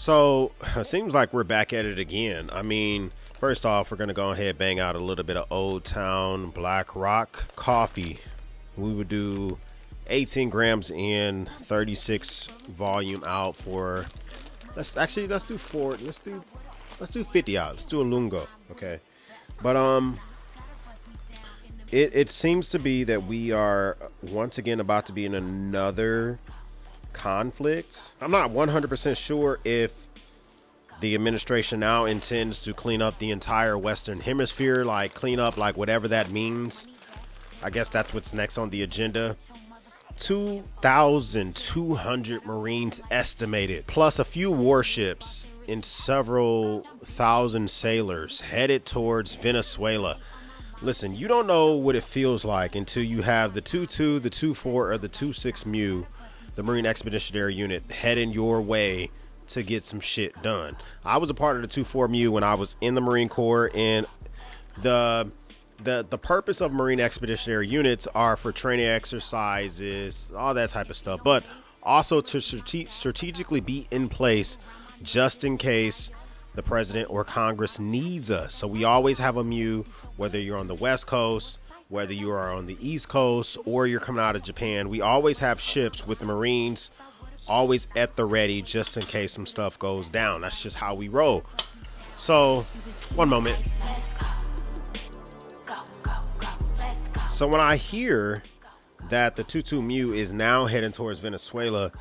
So it seems like we're back at it again. I mean, first off, we're going to go ahead and bang out a little bit of Old Town Black Rock coffee. We would do 18 grams in, 36 volume out for, let's do 50 out. Let's do a lungo. Okay. But, it seems to be that we are once again about to be in another conflict. I'm not 100% sure if the administration now intends to clean up the entire Western Hemisphere, like clean up, like whatever that means. I guess that's what's next on the agenda. 2,200 Marines estimated, plus a few warships and several thousand sailors headed towards Venezuela. Listen, you don't know what it feels like until you have the 2-2, the 2-4, or the 2-6 MEU, the Marine Expeditionary Unit, heading your way to get some shit done. I was a part of the 2-4 MEU when I was in the Marine Corps, and the purpose of Marine Expeditionary Units are for training exercises, all that type of stuff, but also to strategically be in place just in case the president or Congress needs us. So we always have a MEU, whether you're on the West Coast, whether you are on the East Coast, or you're coming out of Japan. We always have ships with the Marines always at the ready just in case some stuff goes down. That's just how we roll. So, one moment. So when I hear that the 2-2 MEU is now heading towards Venezuela,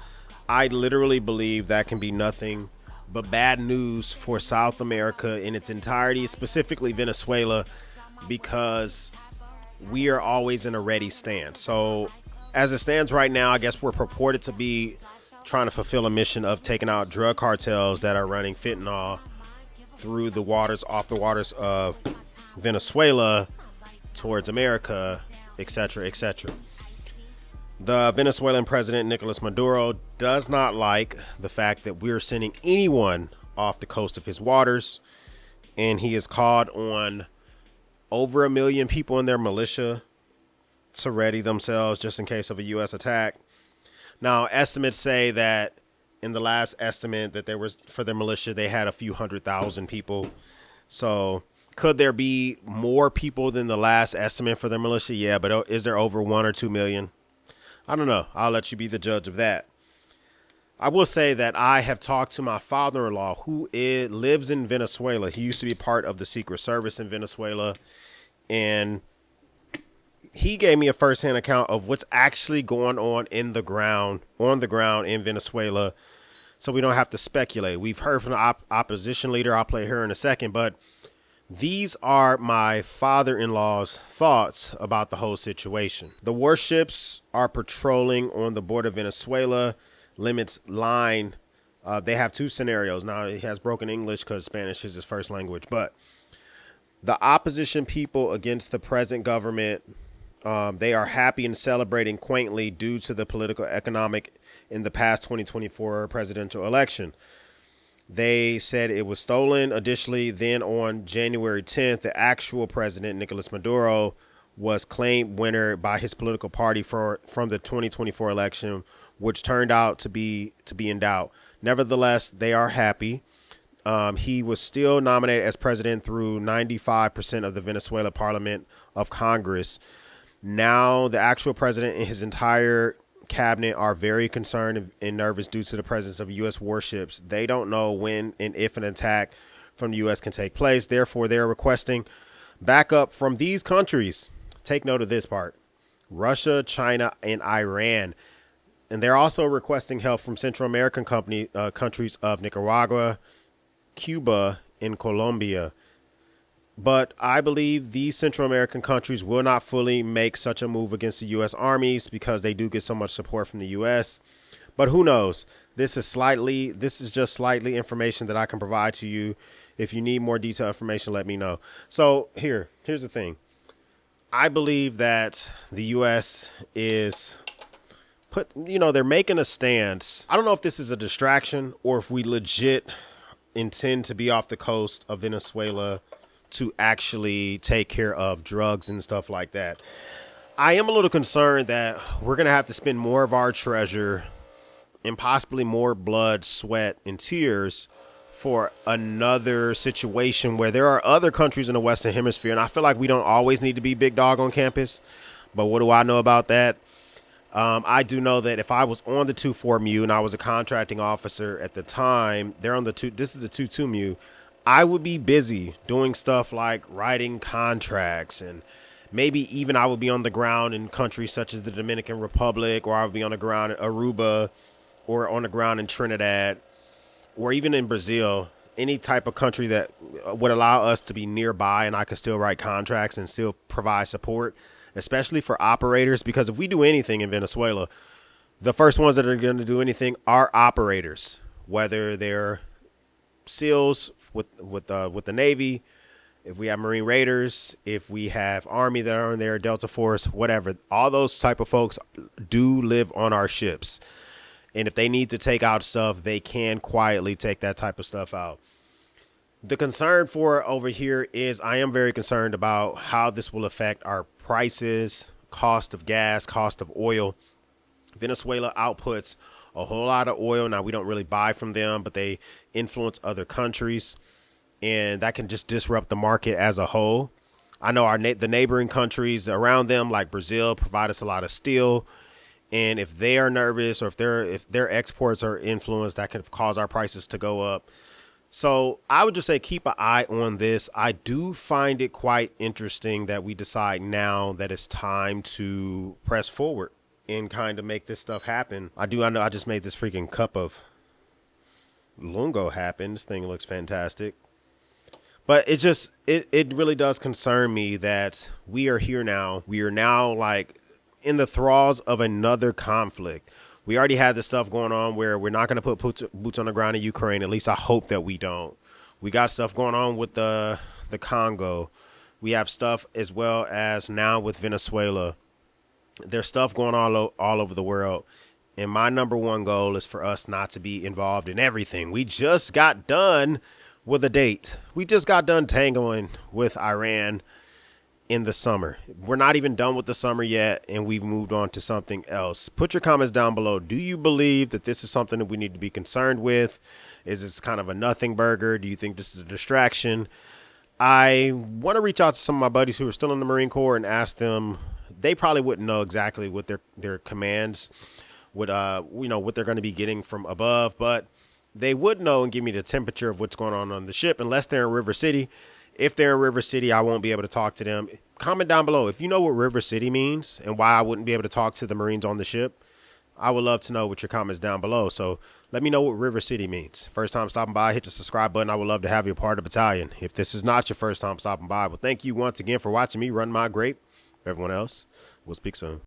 I literally believe that can be nothing but bad news for South America in its entirety, specifically Venezuela, because we are always in a ready stance. So as it stands right now, I guess we're purported to be trying to fulfill a mission of taking out drug cartels that are running fentanyl through the waters, off the waters of Venezuela towards America, etc., etc. The Venezuelan president, Nicolas Maduro, does not like the fact that we're sending anyone off the coast of his waters, and he has called on over 1 million people in their militia to ready themselves just in case of a U.S. attack. Now, estimates say that in the last estimate that there was for their militia, they had a few 100,000 people. So could there be more people than the last estimate for their militia? Yeah, but is there over 1 or 2 million? I don't know. I'll let you be the judge of that. I will say that I have talked to my father-in-law who lives in Venezuela. He used to be part of the Secret Service in Venezuela, and he gave me a firsthand account of what's actually going on on the ground in Venezuela, so we don't have to speculate. We've heard from the opposition leader. I'll play her in a second, but these are my father-in-law's thoughts about the whole situation. The warships are patrolling on the border of Venezuela, limits line. They have two scenarios. Now, he has broken English because Spanish is his first language, but the opposition people against the present government, they are happy and celebrating quaintly due to the political economic in the past 2024 presidential election. They said it was stolen. Additionally, then on January 10th, the actual president, Nicolas Maduro, was claimed winner by his political party from the 2024 election, which turned out to be in doubt. Nevertheless, they are happy. He was still nominated as president through 95% of the Venezuela Parliament of Congress. Now, the actual president and his entire cabinet are very concerned and nervous due to the presence of U.S. warships. They don't know when and if an attack from the U.S. can take place. Therefore, they're requesting backup from these countries. Take note of this part: Russia, China, and Iran. And they're also requesting help from Central American countries of Nicaragua, Cuba, and Colombia. But I believe these Central American countries will not fully make such a move against the U.S. armies because they do get so much support from the U.S. But who knows? This is just slightly information that I can provide to you. If you need more detailed information, let me know. So here's the thing. I believe that the U.S. is they're making a stance. I don't know if this is a distraction or if we legit intend to be off the coast of Venezuela to actually take care of drugs and stuff like that. I am a little concerned that we're going to have to spend more of our treasure and possibly more blood, sweat, and tears for another situation where there are other countries in the Western Hemisphere. And I feel like we don't always need to be big dog on campus. But what do I know about that? I do know that if I was on the 2-4 Mu and I was a contracting officer at the time, this is the 2-2 Mu, I would be busy doing stuff like writing contracts, and maybe even I would be on the ground in countries such as the Dominican Republic, or I would be on the ground in Aruba, or on the ground in Trinidad, or even in Brazil, any type of country that would allow us to be nearby and I could still write contracts and still provide support, especially for operators, because if we do anything in Venezuela, the first ones that are going to do anything are operators, whether they're SEALs with the Navy, if we have Marine Raiders, if we have Army that are in there, Delta Force, whatever. All those type of folks do live on our ships. And if they need to take out stuff, they can quietly take that type of stuff out. The concern for over here is I am very concerned about how this will affect our prices, cost of gas, cost of oil. Venezuela outputs a whole lot of oil. Now, we don't really buy from them, but they influence other countries, and that can just disrupt the market as a whole. I know the neighboring countries around them, like Brazil, provide us a lot of steel. And if they are nervous, or if their exports are influenced, that can cause our prices to go up. So I would just say keep an eye on this. I do find it quite interesting that we decide now that it's time to press forward and kind of make this stuff happen. I know I just made this freaking cup of Lungo happen. This thing looks fantastic. But it really does concern me that we are here now. We are now like in the thralls of another conflict. We already had this stuff going on where we're not going to put boots on the ground in Ukraine. At least I hope that we don't. We got stuff going on with the Congo. We have stuff as well as now with Venezuela. There's stuff going on all over the world. And my number one goal is for us not to be involved in everything. We just got done with a date. We just got done tangoing with Iran in the summer. We're not even done with the summer yet, and we've moved on to something else. Put your comments down below. Do you believe that this is something that we need to be concerned with? Is this kind of a nothing burger? Do you think this is a distraction? I want to reach out to some of my buddies who are still in the Marine Corps and ask them. They probably wouldn't know exactly what their commands would, what they're going to be getting from above, but they would know and give me the temperature of what's going on the ship, unless they're in River City. If they're in River City, I won't be able to talk to them. Comment down below if you know what River City means and why I wouldn't be able to talk to the Marines on the ship. I would love to know with your comments down below. So let me know what River City means. First time stopping by, hit the subscribe button. I would love to have you a part of the battalion. If this is not your first time stopping by, well, thank you once again for watching me run my grape. Everyone else, we'll speak soon.